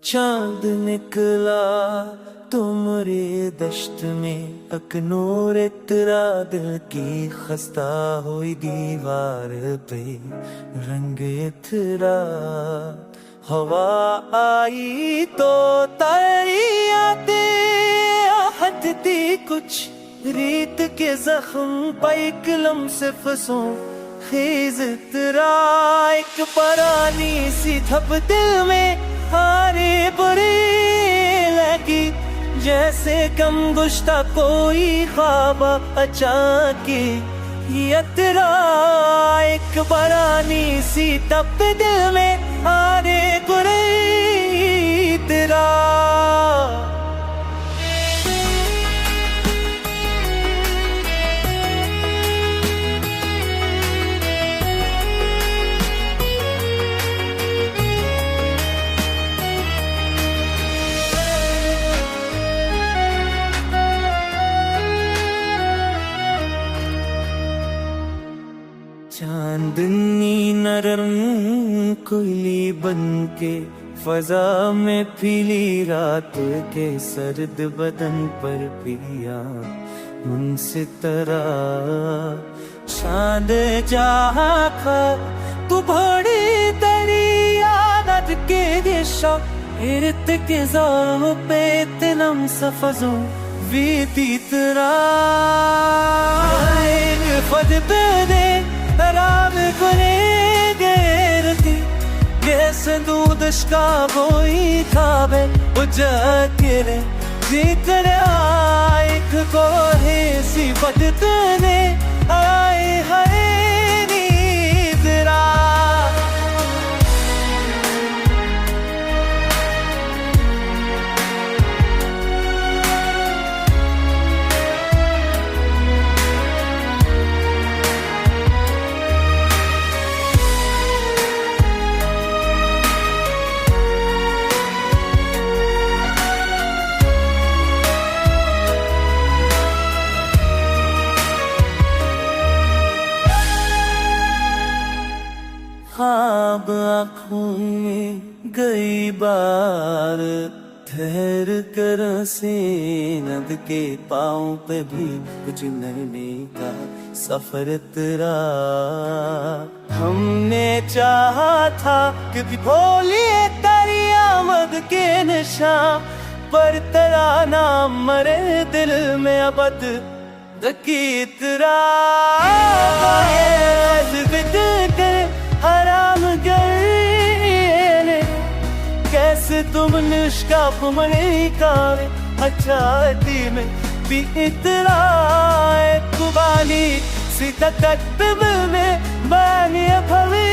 चांद निकला तुमरे दश्त में अकनूर इतरा दिल की खस्ता हुई दीवार पे रंग इतरा हवा आई तो तारी आते आहट थी कुछ रीत के जख्म पे कलम से फंसों खेज इतरा एक परानी सी थप दिल में हारे बुरे लगी जैसे कम गुश्ता कोई ख्वाब अचानक यतरा एक बरानी सी तप दिल में हारे बुरे तेरा चांदनी नरम कोयली बन के फजा में पीली रात के सर्द बदन पर पिया मुझसे तरा चांद जहाँ का तू बड़ी दरिया नद के दिशा इर्त के जाम पे तनम सफजों वीती तरा फद पे दे राम गुने गेरती कैसे दूध का कोई खाबे उजाकिरे जिक्र आइक को है सिफत तने आए है नीदरा ख्वाब आँखों में गई बार ठहर कर से नद के पाँव पे भी कुछ नरने का सफर तेरा हमने चाहा था कि भोलिए तेरी आमद के नशा पर तेरा नाम मरे दिल में अबद दकी तेरा हराम गए कैसे तुम निष्काप मरे कावे अच्छाती में भी इतना कुबानी सीता तक में बानी भवे